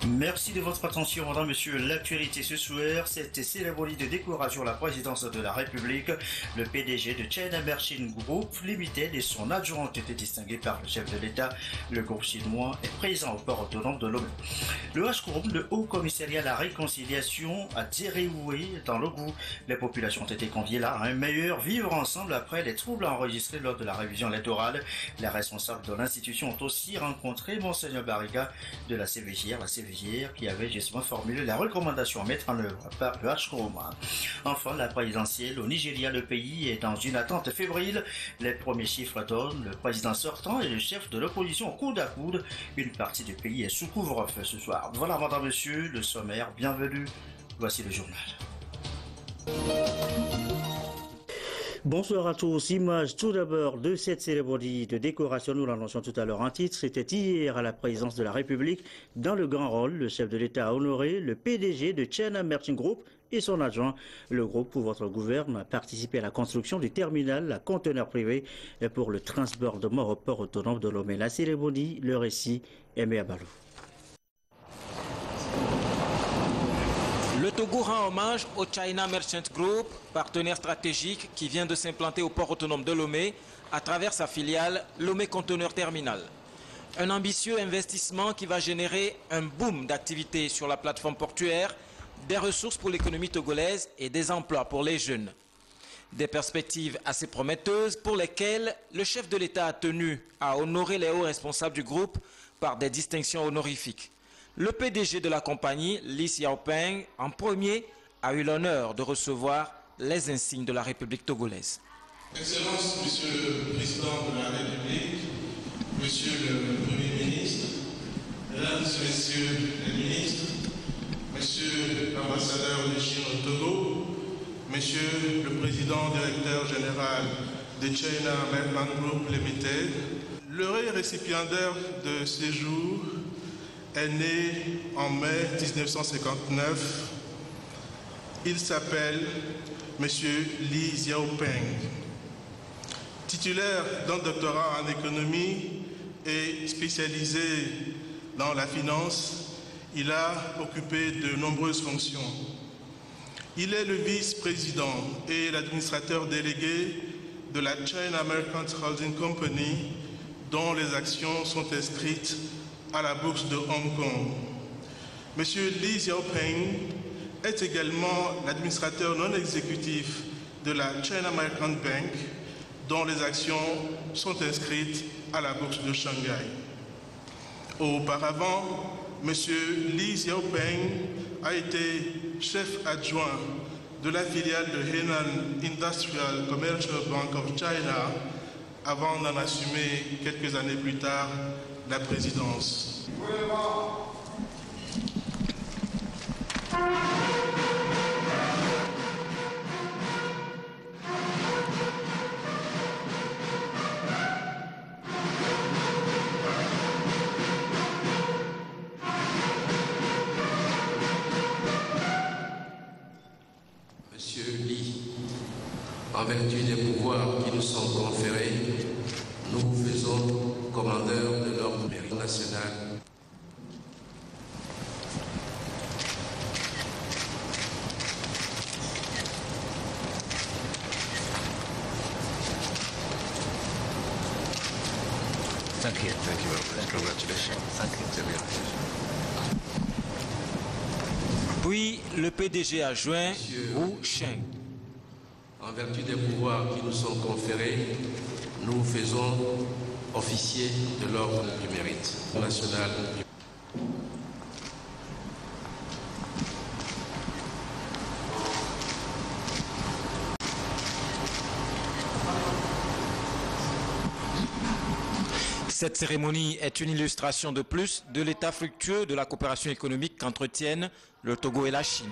Merci de votre attention, madame, monsieur. L'actualité ce soir, cette cérémonie de décoration à la présidence de la République, le PDG de China Merchant Group Limited et son adjoint ont été distingués par le chef de l'État. Le groupe chinois est présent au port autonome de Lomé. Le HCOUM, le Haut Commissariat à la Réconciliation, a déréoué dans le goût. Les populations ont été conviées là à un meilleur vivre ensemble après les troubles enregistrés lors de la révision électorale. Les responsables de l'institution ont aussi rencontré Monseigneur Barriga de la CVJR, qui avait justement formulé la recommandation à mettre en œuvre par le HCOUM. Enfin, la présidentielle au Nigeria, le pays est dans une attente fébrile. Les premiers chiffres donnent le président sortant et le chef de l'opposition coude à coude. Une partie du pays est sous couvre-feu ce soir. Voilà, madame, monsieur, le sommaire. Bienvenue. Voici le journal. Bonsoir à tous. Image tout d'abord de cette cérémonie de décoration. Nous l'annoncions tout à l'heure en titre. C'était hier à la présidence de la République. Dans le grand rôle, le chef de l'État a honoré le PDG de China Merchant Group et son adjoint. Le groupe pour votre gouverne a participé à la construction du terminal à conteneurs privés pour le transbordement au port autonome de Lomé. La cérémonie, le récit, Aimé Abalou. Le Togo rend hommage au China Merchant Group, partenaire stratégique qui vient de s'implanter au port autonome de Lomé à travers sa filiale Lomé Conteneur Terminal. Un ambitieux investissement qui va générer un boom d'activité sur la plateforme portuaire, des ressources pour l'économie togolaise et des emplois pour les jeunes. Des perspectives assez prometteuses pour lesquelles le chef de l'État a tenu à honorer les hauts responsables du groupe par des distinctions honorifiques. Le PDG de la compagnie, Li Xiaopeng, en premier, a eu l'honneur de recevoir les insignes de la République togolaise. Excellence, Monsieur le Président de la République, Monsieur le Premier ministre, Mesdames et Messieurs les ministres, Monsieur l'ambassadeur de Chine au Togo, Monsieur le Président directeur général de China Merchant Group Limited, l'heureux récipiendaire de ces jours est né en mai 1959. Il s'appelle M. Li Xiaopeng. Titulaire d'un doctorat en économie et spécialisé dans la finance, il a occupé de nombreuses fonctions. Il est le vice-président et l'administrateur délégué de la China Merchant Holding Company, dont les actions sont inscrites à la bourse de Hong Kong. Monsieur Li Xiaopeng est également l'administrateur non exécutif de la China Merchant Bank, dont les actions sont inscrites à la bourse de Shanghai. Auparavant, monsieur Li Xiaopeng a été chef adjoint de la filiale de Henan Industrial Commercial Bank of China avant d'en assumer quelques années plus tard la présidence. Monsieur Li, en vertu des pouvoirs qui nous sont conférés, nous vous faisons commandeur de l'ordre du mérite national. Thank you. Thank you very much. Congratulations. Thank you. Puis le PDG adjoint, Wu Sheng. En vertu des pouvoirs qui nous sont conférés, nous vous faisons officier de l'ordre du mérite national. Cette cérémonie est une illustration de plus de l'état fructueux de la coopération économique qu'entretiennent le Togo et la Chine.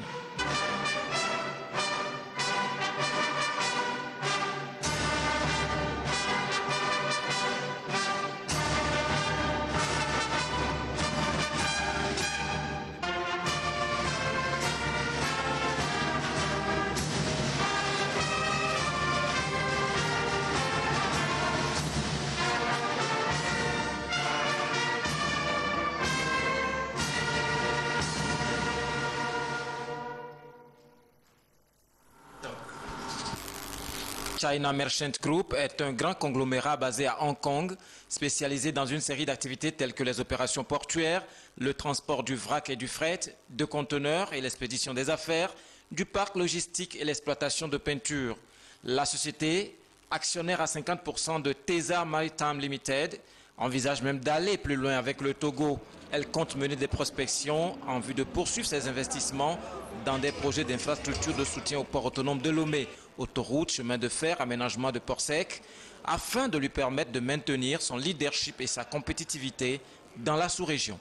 China Merchant Group est un grand conglomérat basé à Hong Kong, spécialisé dans une série d'activités telles que les opérations portuaires, le transport du vrac et du fret, de conteneurs et l'expédition des affaires, du parc logistique et l'exploitation de peinture. La société, actionnaire à 50% de Tesa Maritime Limited, envisage même d'aller plus loin avec le Togo. Elle compte mener des prospections en vue de poursuivre ses investissements dans des projets d'infrastructures de soutien au port autonome de Lomé, autoroutes, chemins de fer, aménagement de ports secs, afin de lui permettre de maintenir son leadership et sa compétitivité dans la sous-région.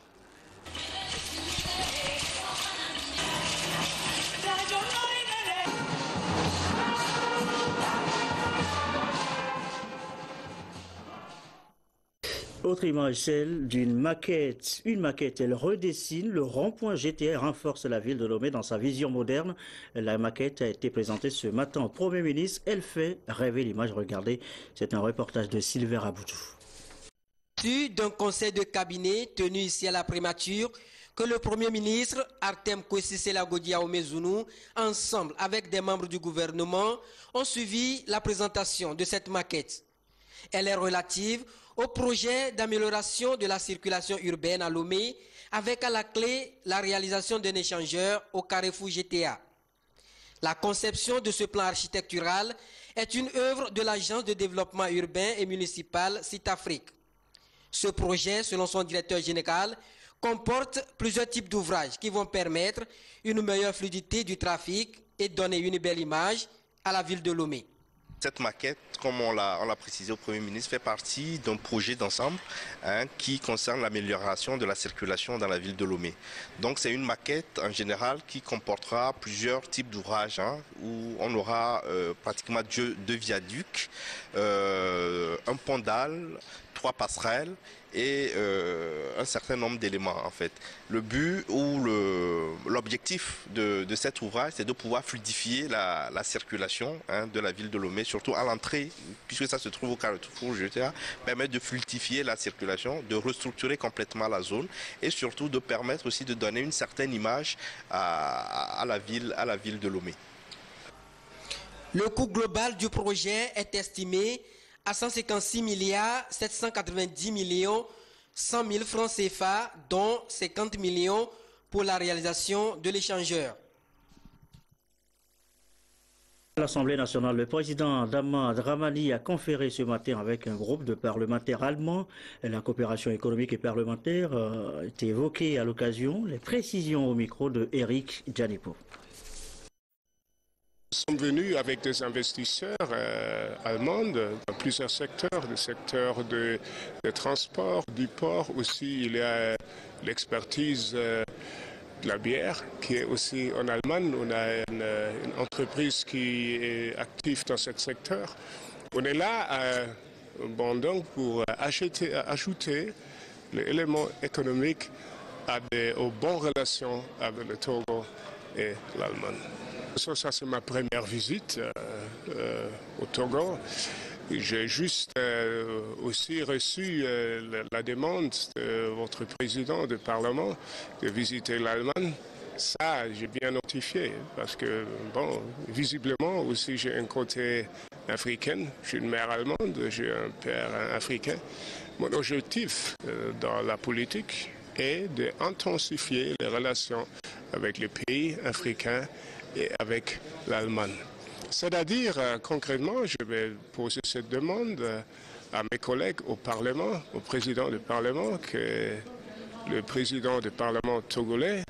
Autre image, celle d'une maquette. Une maquette, elle redessine le rond-point GTA, renforce la ville de Lomé dans sa vision moderne. La maquette a été présentée ce matin au Premier ministre. Elle fait rêver l'image. Regardez, c'est un reportage de Sylvain Raboutou. Issu d'un conseil de cabinet tenu ici à la Prémature, que le Premier ministre Artem Kwesi-Selago-Diao-Mezunu, ensemble avec des membres du gouvernement, ont suivi la présentation de cette maquette. Elle est relative au projet d'amélioration de la circulation urbaine à Lomé, avec à la clé la réalisation d'un échangeur au Carrefour GTA. La conception de ce plan architectural est une œuvre de l'Agence de développement urbain et municipal Citafrique. Ce projet, selon son directeur général, comporte plusieurs types d'ouvrages qui vont permettre une meilleure fluidité du trafic et donner une belle image à la ville de Lomé. Cette maquette, comme on l'a précisé au Premier ministre, fait partie d'un projet d'ensemble qui concerne l'amélioration de la circulation dans la ville de Lomé. Donc c'est une maquette en général qui comportera plusieurs types d'ouvrages où on aura pratiquement deux viaducs, un pont dalle, 3 passerelles et un certain nombre d'éléments en fait. Le but ou l'objectif de cet ouvrage, c'est de pouvoir fluidifier la circulation de la ville de Lomé, surtout à l'entrée, puisque ça se trouve au Carrefour GTA, permettre de fluidifier la circulation, de restructurer complètement la zone et surtout de permettre aussi de donner une certaine image à la ville de Lomé. Le coût global du projet est estimé à 156 milliards 790 millions 100 000 francs CFA, dont 50 millions pour la réalisation de l'échangeur. À l'Assemblée nationale, le président Damad Ramani a conféré ce matin avec un groupe de parlementaires allemands. La coopération économique et parlementaire a été évoquée à l'occasion. Les précisions au micro de Eric Janipo. Nous sommes venus avec des investisseurs allemands dans plusieurs secteurs, le secteur de transport, du port aussi. Il y a l'expertise de la bière qui est aussi en Allemagne. On a une entreprise qui est active dans ce secteur. On est là donc pour ajouter l'élément économique aux bonnes relations avec le Togo et l'Allemagne. Ça c'est ma première visite au Togo. J'ai juste aussi reçu la demande de votre président du Parlement de visiter l'Allemagne. Ça, j'ai bien notifié parce que, bon, visiblement aussi j'ai un côté africain. J'ai une mère allemande, j'ai un père africain. Mon objectif dans la politique est d'intensifier les relations avec les pays africains et avec l'Allemagne. C'est-à-dire, concrètement, je vais poser cette demande à mes collègues au Parlement, au président du Parlement, que le président du Parlement togolais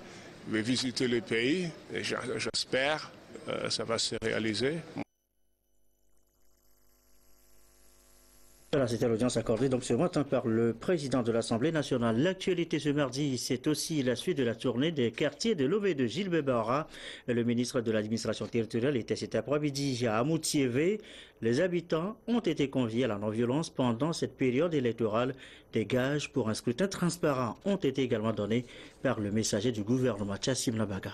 va visiter le pays et j'espère que ça va se réaliser. Voilà, c'était l'audience accordée donc ce matin par le président de l'Assemblée nationale. L'actualité ce mardi, c'est aussi la suite de la tournée des quartiers de Lomé de Gilles Bebara. Le ministre de l'administration territoriale était cet après-midi à Amoutiévé. Les habitants ont été conviés à la non-violence pendant cette période électorale. Des gages pour un scrutin transparent ont été également donnés par le messager du gouvernement, Chassim Labaga.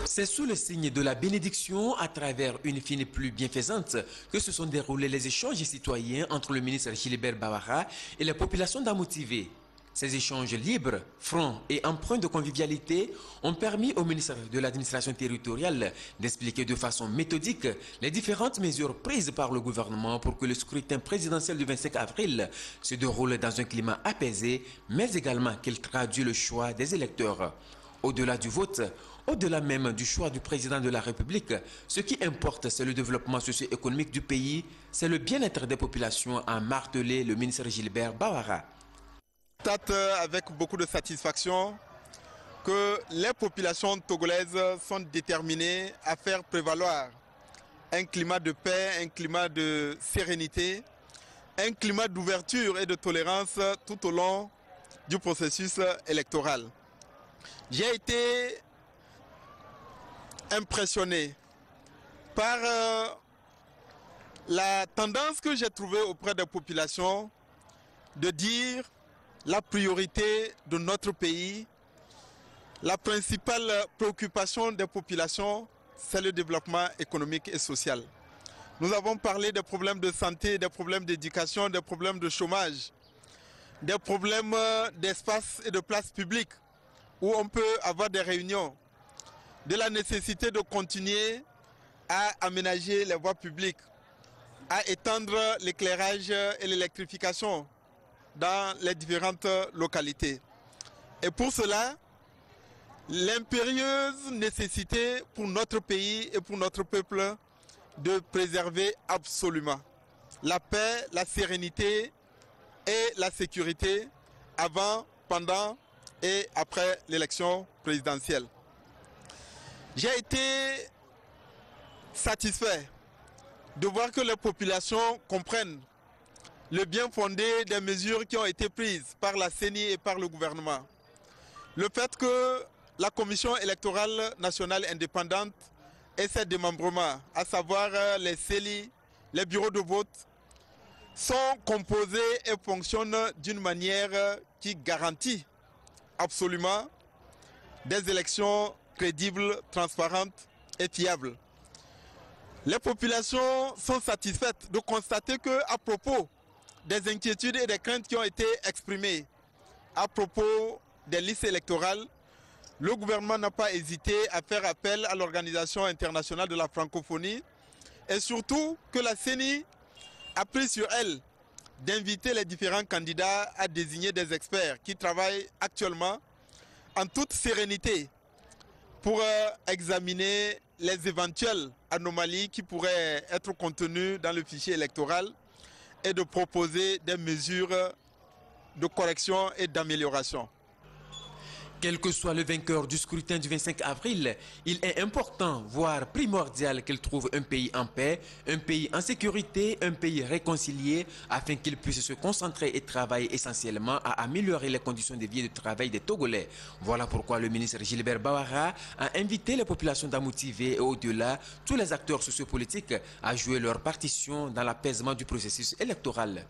C'est sous le signe de la bénédiction, à travers une fine pluie bienfaisante, que se sont déroulés les échanges citoyens entre le ministre Gilbert Bawara et la population d'Amoutivé. Ces échanges libres, francs et empreints de convivialité ont permis au ministre de l'Administration territoriale d'expliquer de façon méthodique les différentes mesures prises par le gouvernement pour que le scrutin présidentiel du 25 avril se déroule dans un climat apaisé, mais également qu'il traduit le choix des électeurs. Au-delà du vote, au-delà même du choix du président de la République, ce qui importe, c'est le développement socio-économique du pays, c'est le bien-être des populations, a martelé le ministre Gilbert Bawara. Je constate avec beaucoup de satisfaction que les populations togolaises sont déterminées à faire prévaloir un climat de paix, un climat de sérénité, un climat d'ouverture et de tolérance tout au long du processus électoral. J'ai été impressionné par la tendance que j'ai trouvée auprès des populations de dire la priorité de notre pays, la principale préoccupation des populations, c'est le développement économique et social. Nous avons parlé des problèmes de santé, des problèmes d'éducation, des problèmes de chômage, des problèmes d'espace et de place publique où on peut avoir des réunions, de la nécessité de continuer à aménager les voies publiques, à étendre l'éclairage et l'électrification dans les différentes localités. Et pour cela, l'impérieuse nécessité pour notre pays et pour notre peuple de préserver absolument la paix, la sérénité et la sécurité avant, pendant et après l'élection présidentielle. J'ai été satisfait de voir que les populations comprennent le bien fondé des mesures qui ont été prises par la CENI et par le gouvernement. Le fait que la Commission électorale nationale indépendante et ses démembrements, à savoir les CELI, les bureaux de vote, sont composés et fonctionnent d'une manière qui garantit absolument des élections crédibles, transparentes et fiables. Les populations sont satisfaites de constater qu'à propos des inquiétudes et des craintes qui ont été exprimées à propos des listes électorales, le gouvernement n'a pas hésité à faire appel à l'Organisation internationale de la francophonie et surtout que la CENI a pris sur elle d'inviter les différents candidats à désigner des experts qui travaillent actuellement en toute sérénité pour examiner les éventuelles anomalies qui pourraient être contenues dans le fichier électoral et de proposer des mesures de correction et d'amélioration. Quel que soit le vainqueur du scrutin du 25 avril, il est important, voire primordial qu'il trouve un pays en paix, un pays en sécurité, un pays réconcilié, afin qu'il puisse se concentrer et travailler essentiellement à améliorer les conditions de vie et de travail des Togolais. Voilà pourquoi le ministre Gilbert Bawara a invité les populations d'Amoutiveh et au-delà, tous les acteurs sociopolitiques à jouer leur partition dans l'apaisement du processus électoral.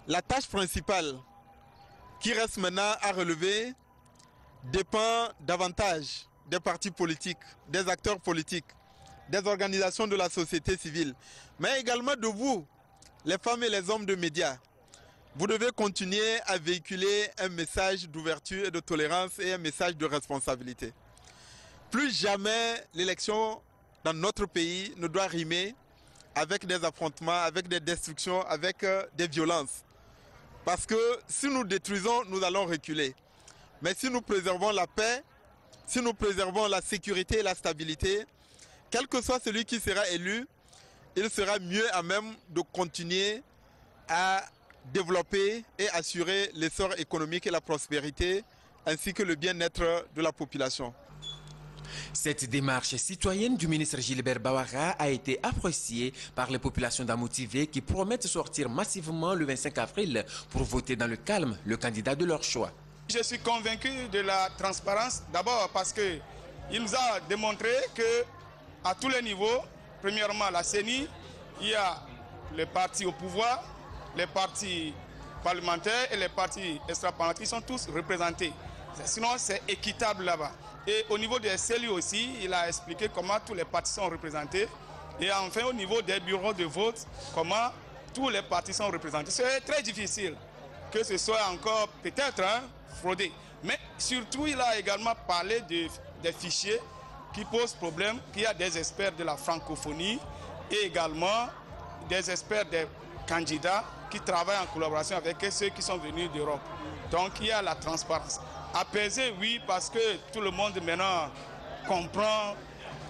La tâche principale qui reste maintenant à relever dépend davantage des partis politiques, des acteurs politiques, des organisations de la société civile, mais également de vous, les femmes et les hommes de médias. Vous devez continuer à véhiculer un message d'ouverture et de tolérance et un message de responsabilité. Plus jamais l'élection dans notre pays ne doit rimer avec des affrontements, avec des destructions, avec des violences. Parce que si nous détruisons, nous allons reculer. Mais si nous préservons la paix, si nous préservons la sécurité et la stabilité, quel que soit celui qui sera élu, il sera mieux à même de continuer à développer et assurer l'essor économique et la prospérité, ainsi que le bien-être de la population. Cette démarche citoyenne du ministre Gilbert Bawara a été appréciée par les populations d'Amoutiveh qui promettent sortir massivement le 25 avril pour voter dans le calme le candidat de leur choix. Je suis convaincu de la transparence, d'abord parce qu'il nous a démontré qu'à tous les niveaux, premièrement la CENI, il y a les partis au pouvoir, les partis parlementaires et les partis extraparlementaires qui sont tous représentés. Sinon c'est équitable là-bas. Et au niveau des CELI aussi, il a expliqué comment tous les partis sont représentés. Et enfin au niveau des bureaux de vote, comment tous les partis sont représentés. C'est très difficile que ce soit encore peut-être fraudé. Mais surtout, il a également parlé des fichiers qui posent problème, qu'il y a des experts de la francophonie et également des experts des candidats qui travaillent en collaboration avec ceux qui sont venus d'Europe. Donc il y a la transparence. Apaisé, oui, parce que tout le monde maintenant comprend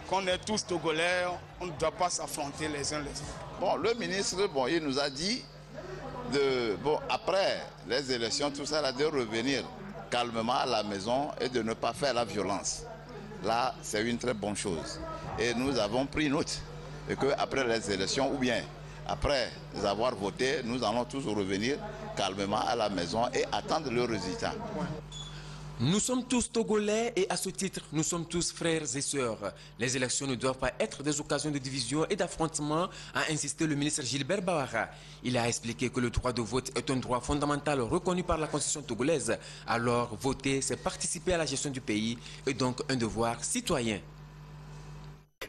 qu'on est tous Togolais, on ne doit pas s'affronter les uns les autres. Bon, le ministre, il nous a dit, après les élections, tout ça, de revenir calmement à la maison et de ne pas faire la violence. Là, c'est une très bonne chose. Et nous avons pris note qu'après les élections, ou bien après avoir voté, nous allons tous revenir calmement à la maison et attendre le résultat. Nous sommes tous Togolais et à ce titre, nous sommes tous frères et sœurs. Les élections ne doivent pas être des occasions de division et d'affrontement, a insisté le ministre Gilbert Bahara. Il a expliqué que le droit de vote est un droit fondamental reconnu par la constitution togolaise. Alors, voter, c'est participer à la gestion du pays et donc un devoir citoyen.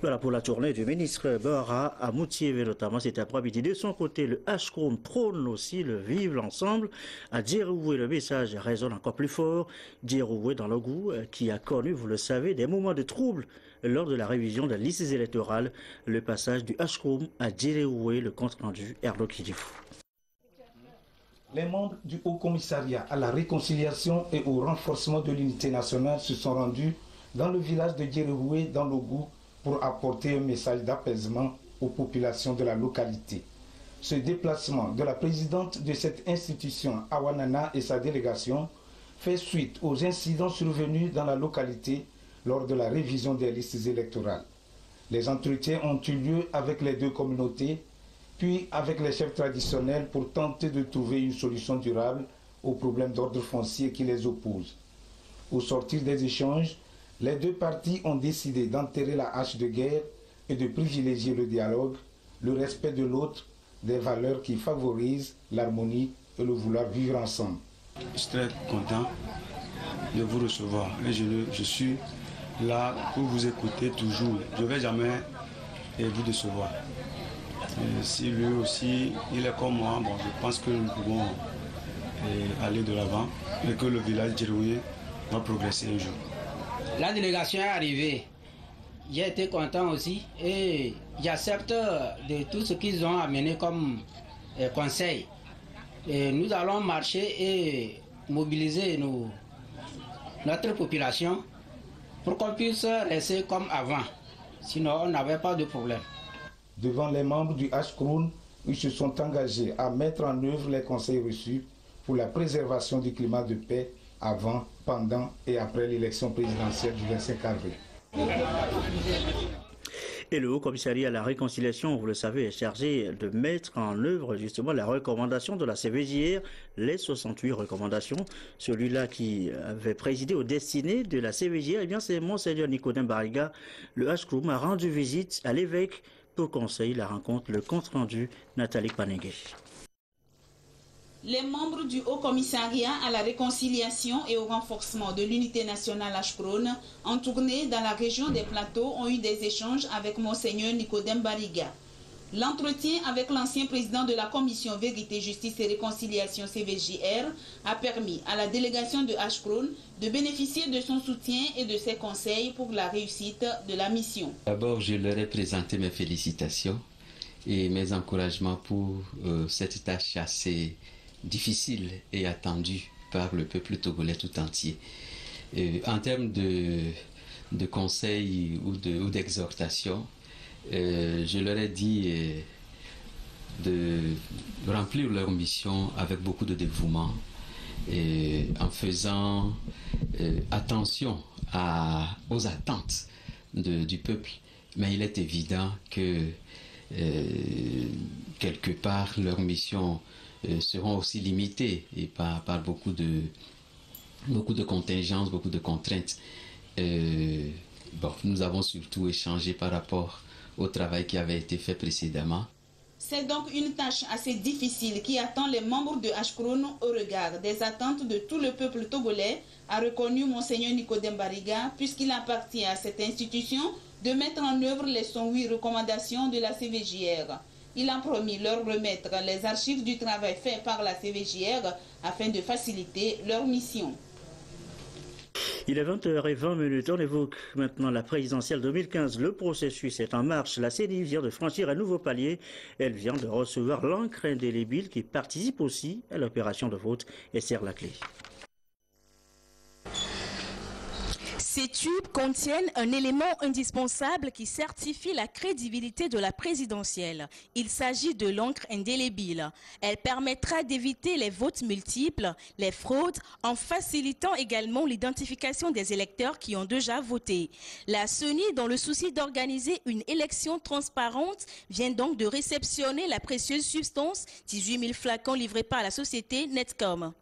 Voilà pour la tournée du ministre Bahara à Moutiévé notamment cet après-midi. De son côté, le Ashkroun prône aussi le vivre ensemble. À Djeroué, le message résonne encore plus fort. Djeroué dans le goût qui a connu, vous le savez, des moments de trouble lors de la révision des listes électorales. Le passage du Ashkroun à Djeroué, le compte rendu Erdo Kidifou. Les membres du Haut Commissariat à la réconciliation et au renforcement de l'unité nationale se sont rendus dans le village de Djeroué dans le goût pour apporter un message d'apaisement aux populations de la localité. Ce déplacement de la présidente de cette institution, Awanana, et sa délégation fait suite aux incidents survenus dans la localité lors de la révision des listes électorales. Les entretiens ont eu lieu avec les deux communautés, puis avec les chefs traditionnels pour tenter de trouver une solution durable aux problèmes d'ordre foncier qui les opposent. Au sortir des échanges, les deux parties ont décidé d'enterrer la hache de guerre et de privilégier le dialogue, le respect de l'autre, des valeurs qui favorisent l'harmonie et le vouloir vivre ensemble. Je suis très content de vous recevoir et je suis là pour vous écouter toujours. Je ne vais jamais vous décevoir. Et si lui aussi, il est comme moi, je pense que nous pouvons aller de l'avant et que le village Djeroué va progresser un jour. La délégation est arrivée. J'ai été content aussi et j'accepte de tout ce qu'ils ont amené comme conseil. Et nous allons marcher et mobiliser notre population pour qu'on puisse rester comme avant. Sinon, on n'avait pas de problème. Devant les membres du Ashkroun, ils se sont engagés à mettre en œuvre les conseils reçus pour la préservation du climat de paix avant, pendant et après l'élection présidentielle du 25 avril. Et le Haut Commissariat à la réconciliation, vous le savez, est chargé de mettre en œuvre justement la recommandation de la CVJR, les 68 recommandations. Celui-là qui avait présidé aux destinées de la CVJR, eh bien c'est Monseigneur Nicodème Bariga. Le Ashkroun a rendu visite à l'évêque pour conseiller la rencontre, le compte rendu Nathalie Panengue. Les membres du Haut Commissariat à la réconciliation et au renforcement de l'unité nationale Ashkroun, en tournée dans la région des Plateaux, ont eu des échanges avec Monseigneur Nicodème Bariga. L'entretien avec l'ancien président de la commission Vérité, Justice et Réconciliation CVJR a permis à la délégation de Ashkroun de bénéficier de son soutien et de ses conseils pour la réussite de la mission. D'abord, je leur ai présenté mes félicitations et mes encouragements pour cette tâche assez difficile et attendue par le peuple togolais tout entier. En termes de conseils ou d'exhortation, je leur ai dit de remplir leur mission avec beaucoup de dévouement et en faisant attention aux attentes du peuple. Mais il est évident que quelque part leur mission seront aussi limitées et par beaucoup de contingences, beaucoup de contraintes. Nous avons surtout échangé par rapport au travail qui avait été fait précédemment. C'est donc une tâche assez difficile qui attend les membres de Ashkroun au regard des attentes de tout le peuple togolais, a reconnu Monseigneur Nicodème Bariga, puisqu'il appartient à cette institution de mettre en œuvre les 108 recommandations de la CVJR. Il a promis leur remettre les archives du travail fait par la CVJR afin de faciliter leur mission. Il est 20h20. On évoque maintenant la présidentielle 2015. Le processus est en marche. La CENI vient de franchir un nouveau palier. Elle vient de recevoir l'encre indélébile qui participe aussi à l'opération de vote et serre la clé. Ces tubes contiennent un élément indispensable qui certifie la crédibilité de la présidentielle. Il s'agit de l'encre indélébile. Elle permettra d'éviter les votes multiples, les fraudes, en facilitant également l'identification des électeurs qui ont déjà voté. La CENI, dans le souci d'organiser une élection transparente, vient donc de réceptionner la précieuse substance, 18 000 flacons livrés par la société Netcom.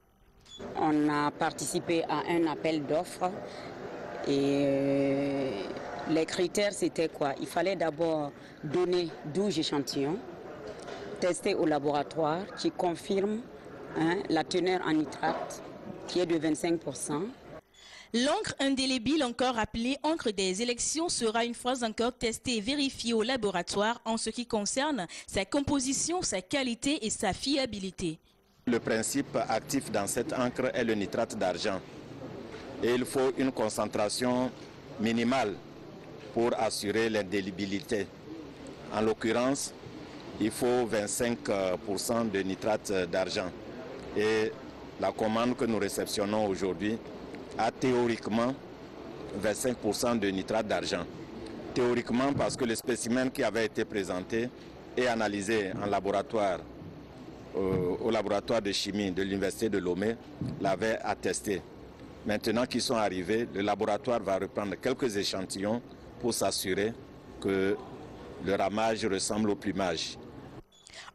On a participé à un appel d'offres. Et les critères, c'était quoi? Il fallait d'abord donner 12 échantillons, tester au laboratoire, qui confirme la teneur en nitrate, qui est de 25%. L'encre indélébile, encore appelée encre des élections, sera une fois encore testée et vérifiée au laboratoire en ce qui concerne sa composition, sa qualité et sa fiabilité. Le principe actif dans cette encre est le nitrate d'argent. Et il faut une concentration minimale pour assurer l'indélibilité. En l'occurrence, il faut 25% de nitrate d'argent. Et la commande que nous réceptionnons aujourd'hui a théoriquement 25% de nitrate d'argent. Théoriquement parce que le spécimen qui avait été présenté et analysé en laboratoire, au laboratoire de chimie de l'Université de Lomé, l'avait attesté. Maintenant qu'ils sont arrivés, le laboratoire va reprendre quelques échantillons pour s'assurer que le ramage ressemble au plumage.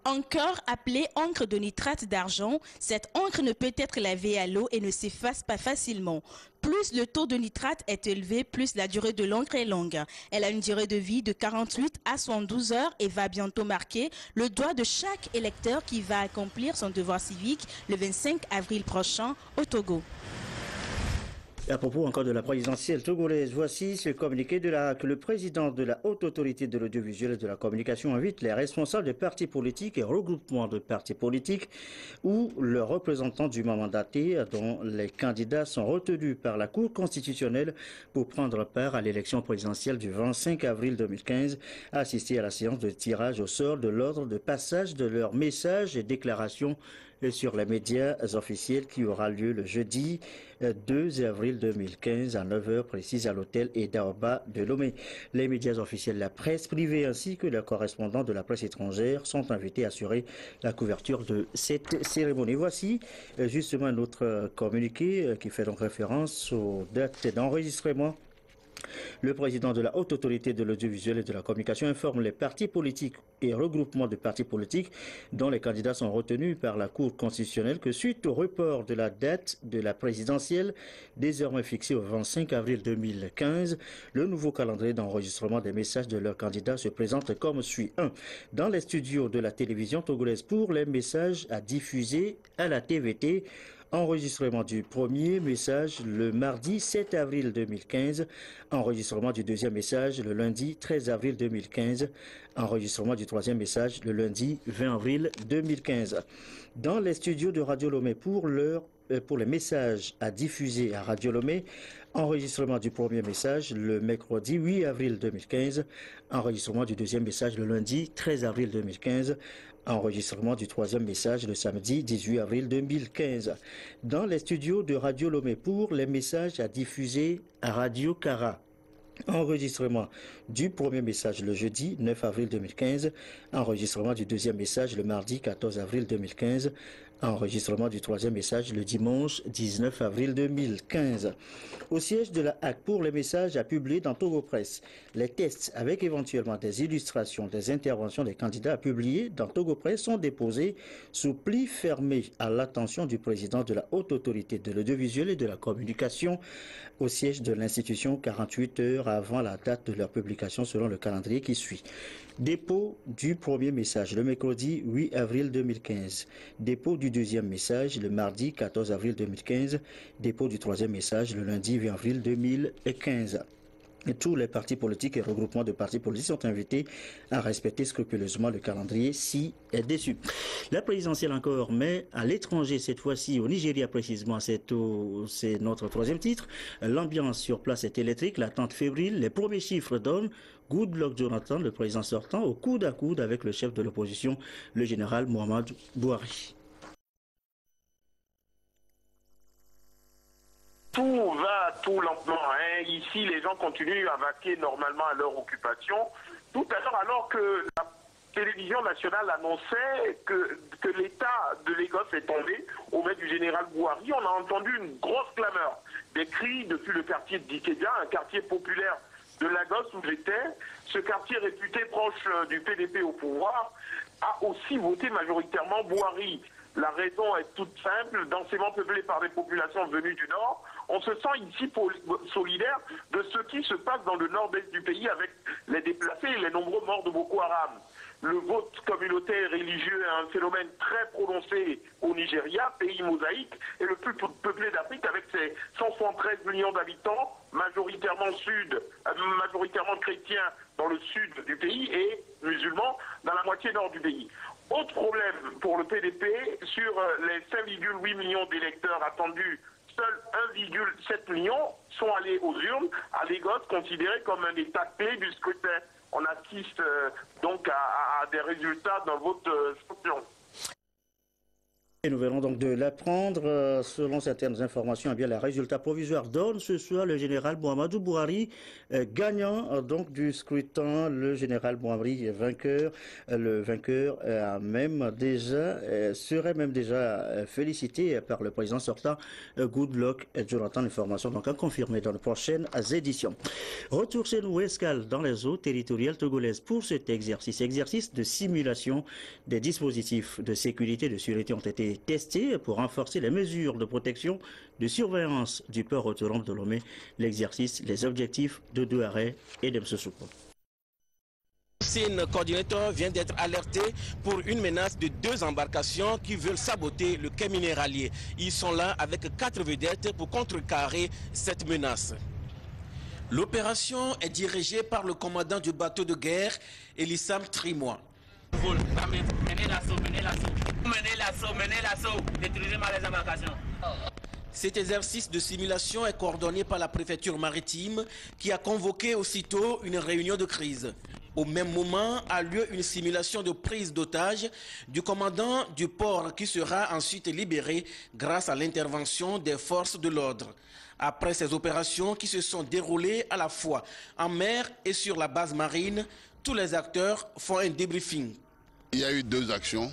Encore appelée encre de nitrate d'argent, cette encre ne peut être lavée à l'eau et ne s'efface pas facilement. Plus le taux de nitrate est élevé, plus la durée de l'encre est longue. Elle a une durée de vie de 48 à 72 heures et va bientôt marquer le doigt de chaque électeur qui va accomplir son devoir civique le 25 avril prochain au Togo. Et à propos encore de la présidentielle togolaise, voici ce communiqué que le président de la Haute Autorité de l'Audiovisuel et de la Communication invite les responsables des partis politiques et regroupements de partis politiques ou leurs représentants dûment mandatés dont les candidats sont retenus par la Cour constitutionnelle pour prendre part à l'élection présidentielle du 25 avril 2015 à assister à la séance de tirage au sort de l'ordre de passage de leurs messages et déclarations sur les médias officiels qui aura lieu le jeudi 2 avril 2015 à 9h précise à l'hôtel Edaoba de Lomé. Les médias officiels, la presse privée ainsi que les correspondants de la presse étrangère sont invités à assurer la couverture de cette cérémonie. Voici justement un autre communiqué qui fait donc référence aux dates d'enregistrement. Le président de la Haute Autorité de l'Audiovisuel et de la Communication informe les partis politiques et regroupements de partis politiques dont les candidats sont retenus par la Cour constitutionnelle que suite au report de la date de la présidentielle, désormais fixée au 25 avril 2015, le nouveau calendrier d'enregistrement des messages de leurs candidats se présente comme suit. 1. Dans les studios de la télévision togolaise pour les messages à diffuser à la TVT, enregistrement du premier message le mardi 7 avril 2015, enregistrement du deuxième message le lundi 13 avril 2015, enregistrement du troisième message le lundi 20 avril 2015. Dans les studios de Radio Lomé pour les messages à diffuser à Radio Lomé, enregistrement du premier message le mercredi 8 avril 2015, enregistrement du deuxième message le lundi 13 avril 2015, enregistrement du troisième message le samedi 18 avril 2015. Dans les studios de Radio Lomé pour les messages à diffuser à Radio Cara, enregistrement du premier message le jeudi 9 avril 2015, enregistrement du deuxième message le mardi 14 avril 2015, enregistrement du troisième message le dimanche 19 avril 2015. Au siège de la HAC pour les messages à publier dans Togo Presse, les tests avec éventuellement des illustrations des interventions des candidats à publier dans Togo Presse sont déposés sous pli fermé à l'attention du président de la Haute Autorité de l'Audiovisuel et de la Communication au siège de l'institution 48 heures avant la date de leur publication selon le calendrier qui suit. Dépôt du premier message le mercredi 8 avril 2015. Dépôt du deuxième message le mardi 14 avril 2015. Dépôt du troisième message le lundi 20 avril 2015. Tous les partis politiques et regroupements de partis politiques sont invités à respecter scrupuleusement le calendrier si est déçu. La présidentielle encore, mais à l'étranger, cette fois-ci au Nigeria précisément, c'est notre troisième titre. L'ambiance sur place est électrique, l'attente fébrile, les premiers chiffres donnent Goodluck Jonathan, le président sortant, au coude à coude avec le chef de l'opposition, le général Muhammadu Buhari. Tout va tout lentement. Ici, les gens continuent à vaquer normalement à leur occupation. Tout à l'heure, alors que la télévision nationale annonçait que l'État de Lagos est tombé au maître du général Buhari, on a entendu une grosse clameur. Des cris depuis le quartier d'Ikeja, un quartier populaire de Lagos où j'étais. Ce quartier réputé proche du PDP au pouvoir a aussi voté majoritairement Buhari. La raison est toute simple, densément peuplée par des populations venues du Nord. On se sent ici solidaire de ce qui se passe dans le nord-est du pays avec les déplacés et les nombreux morts de Boko Haram. Le vote communautaire et religieux est un phénomène très prononcé au Nigeria, pays mosaïque, et le plus peuplé d'Afrique avec ses 173 millions d'habitants, majoritairement chrétiens dans le sud du pays et musulmans dans la moitié nord du pays. Autre problème pour le PDP, sur les 5,8 millions d'électeurs attendus, seuls 1,7 million sont allés aux urnes à Lagos, considéré comme un état clé du scrutin. On assiste donc à des résultats d'un vote champion. Et nous venons donc de l'apprendre. Selon certaines informations, eh bien, les résultats provisoires donnent ce soir le général Muhammadu Buhari gagnant donc du scrutin. Le général Buhari vainqueur. Le vainqueur serait même déjà félicité par le président sortant Goodluck Jonathan. Information donc à confirmer dans les prochaines éditions. Retour chez nous, escale dans les eaux territoriales togolaises pour cet exercice de simulation des dispositifs de sécurité et de sûreté ont été testés pour renforcer les mesures de protection, de surveillance du port autonome de Lomé, l'exercice, les objectifs de Douaré et de Msoussoukou. Scene coordinateur vient d'être alerté pour une menace de 2 embarcations qui veulent saboter le quai minéralier. Ils sont là avec 4 vedettes pour contrecarrer cette menace. L'opération est dirigée par le commandant du bateau de guerre, Elissam Trimois. Cet exercice de simulation est coordonné par la préfecture maritime qui a convoqué aussitôt une réunion de crise. Au même moment a lieu une simulation de prise d'otage du commandant du port qui sera ensuite libéré grâce à l'intervention des forces de l'ordre. Après ces opérations qui se sont déroulées à la fois en mer et sur la base marine, tous les acteurs font un débriefing. Il y a eu 2 actions,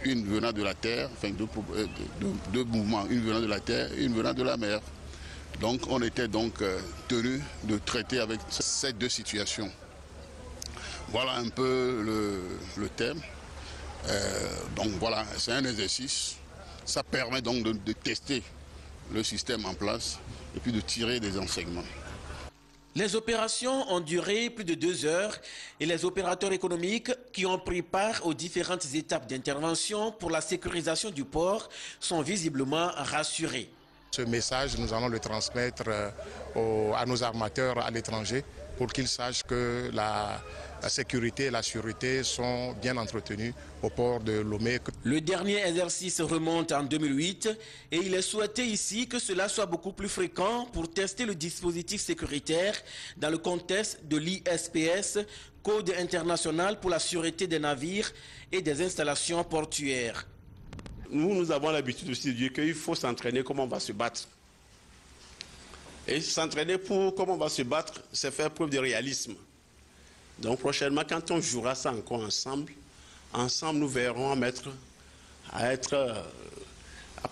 une venant de la terre, enfin deux mouvements, une venant de la terre et une venant de la mer. Donc on était donc tenu de traiter avec ces 2 situations. Voilà un peu le thème. Donc voilà, c'est un exercice. Ça permet donc de tester le système en place et puis de tirer des enseignements. Les opérations ont duré plus de 2 heures et les opérateurs économiques qui ont pris part aux différentes étapes d'intervention pour la sécurisation du port sont visiblement rassurés. Ce message, nous allons le transmettre à nos armateurs à l'étranger pour qu'ils sachent que la sécurité et la sûreté sont bien entretenues au port de Lomé. Le dernier exercice remonte en 2008 et il est souhaité ici que cela soit beaucoup plus fréquent pour tester le dispositif sécuritaire dans le contexte de l'ISPS, Code international pour la sûreté des navires et des installations portuaires. Nous avons l'habitude aussi de dire qu'il faut s'entraîner comment on va se battre. Et s'entraîner pour comment on va se battre, c'est faire preuve de réalisme. Donc prochainement, quand on jouera ça encore ensemble nous verrons à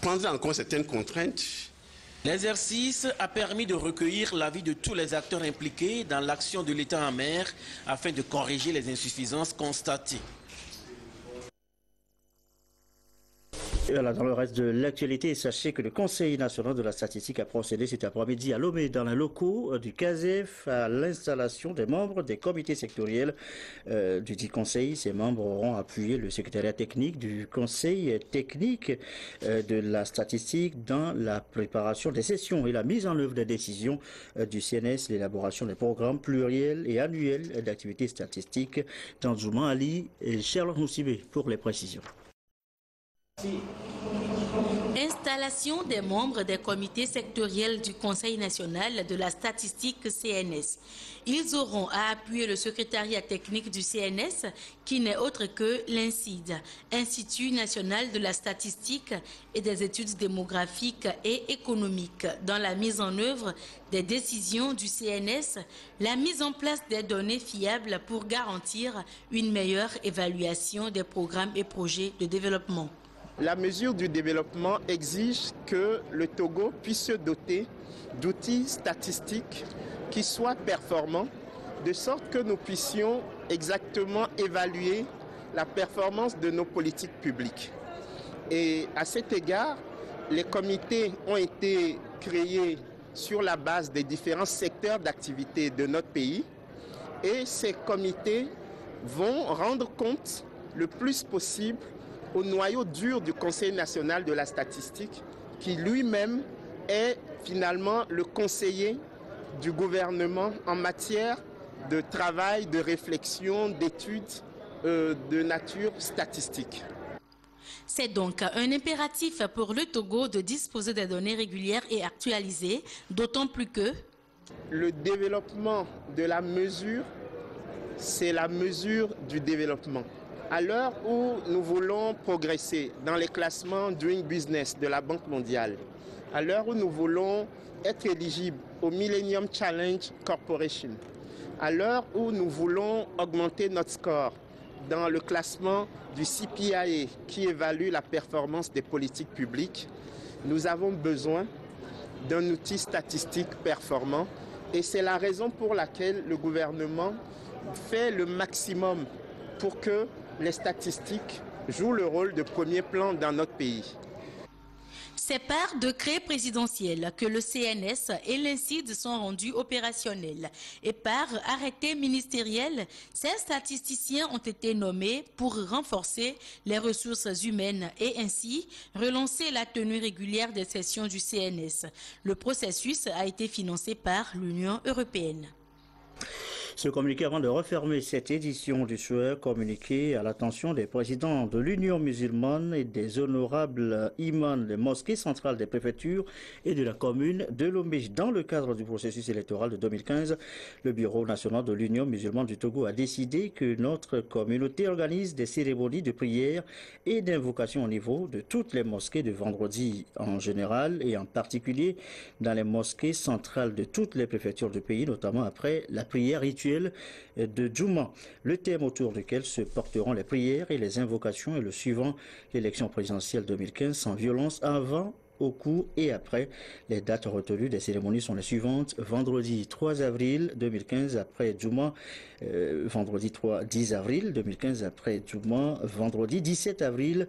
prendre en compte certaines contraintes. L'exercice a permis de recueillir l'avis de tous les acteurs impliqués dans l'action de l'État en mer afin de corriger les insuffisances constatées. Et voilà, dans le reste de l'actualité, sachez que le Conseil national de la statistique a procédé cet après-midi à Lomé, dans les locaux du CASEF, à l'installation des membres des comités sectoriels du dit Conseil. Ces membres auront appuyé le secrétariat technique du Conseil technique de la statistique dans la préparation des sessions et la mise en œuvre des décisions du CNS, l'élaboration des programmes pluriels et annuels d'activités statistiques. Tanzouma Ali et Sherlock Moussibé pour les précisions. Installation des membres des comités sectoriels du Conseil national de la statistique CNS. Ils auront à appuyer le secrétariat technique du CNS, qui n'est autre que l'INSID, Institut national de la statistique et des études démographiques et économiques, dans la mise en œuvre des décisions du CNS, la mise en place des données fiables pour garantir une meilleure évaluation des programmes et projets de développement. La mesure du développement exige que le Togo puisse se doter d'outils statistiques qui soient performants, de sorte que nous puissions exactement évaluer la performance de nos politiques publiques. Et à cet égard, les comités ont été créés sur la base des différents secteurs d'activité de notre pays, et ces comités vont rendre compte le plus possible au noyau dur du Conseil national de la statistique, qui lui-même est finalement le conseiller du gouvernement en matière de travail, de réflexion, d'études de nature statistique. C'est donc un impératif pour le Togo de disposer des données régulières et actualisées, d'autant plus que le développement de la mesure, c'est la mesure du développement. À l'heure où nous voulons progresser dans les classements Doing Business de la Banque mondiale, à l'heure où nous voulons être éligibles au Millennium Challenge Corporation, à l'heure où nous voulons augmenter notre score dans le classement du CPIA qui évalue la performance des politiques publiques, nous avons besoin d'un outil statistique performant, et c'est la raison pour laquelle le gouvernement fait le maximum pour que les statistiques jouent le rôle de premier plan dans notre pays. C'est par décret présidentiel que le CNS et l'INSID sont rendus opérationnels. Et par arrêté ministériel, ces statisticiens ont été nommés pour renforcer les ressources humaines et ainsi relancer la tenue régulière des sessions du CNS. Le processus a été financé par l'Union européenne. Ce communiqué, avant de refermer cette édition du soir, communiqué à l'attention des présidents de l'Union musulmane et des honorables imams des mosquées centrales des préfectures et de la commune de Lomé. Dans le cadre du processus électoral de 2015, le Bureau national de l'Union musulmane du Togo a décidé que notre communauté organise des cérémonies de prière et d'invocation au niveau de toutes les mosquées de vendredi en général et en particulier dans les mosquées centrales de toutes les préfectures du pays, notamment après la prière rituelle de Djouma. Le thème autour duquel se porteront les prières et les invocations est le suivant: l'élection présidentielle 2015 sans violence avant, au cours et après. Les dates retenues des cérémonies sont les suivantes: vendredi 3 avril 2015 après Djouma, vendredi 10 avril 2015 après Djouma, vendredi 17 avril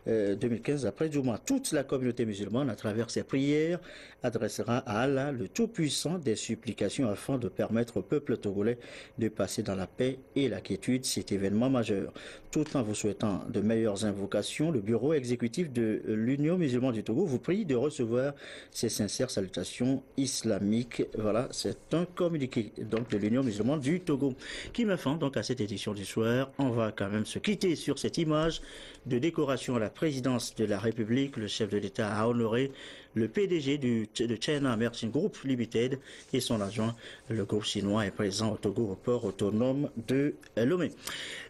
2015 après Djouma. Toute la communauté musulmane, à travers ses prières, adressera à Allah le Tout-Puissant des supplications afin de permettre au peuple togolais de passer dans la paix et la quiétude cet événement majeur. Tout en vous souhaitant de meilleures invocations, le bureau exécutif de l'Union musulmane du Togo vous prie de recevoir ces sincères salutations islamiques. Voilà, c'est un communiqué donc de l'Union musulmane du Togo qui met fin donc à cette édition du soir. On va quand même se quitter sur cette image de décoration à la présidence de la République. Le chef de l'État a honoré le PDG de China Merchant Group Limited et son adjoint. Le groupe chinois est présent au Togo au port autonome de Lomé.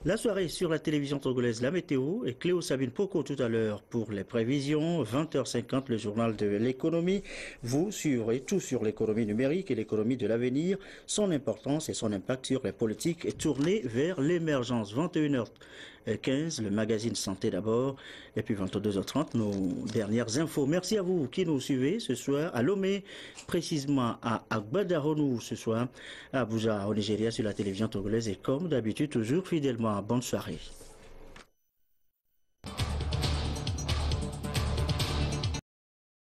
La soirée sur la télévision togolaise, la météo, et Cléo Sabine Poko tout à l'heure pour les prévisions. 20h50, le journal de l'économie. Vous suivrez tout sur l'économie numérique et l'économie de l'avenir, son importance et son impact sur les politiques tournées vers l'émergence. 21h15, le magazine Santé d'abord, et puis 22h30, nos dernières infos. Merci à vous qui nous suivez ce soir à Lomé, précisément à Agbadaronou ce soir, à Abuja au Nigeria sur la télévision togolaise et comme d'habitude toujours fidèlement. Bonne soirée.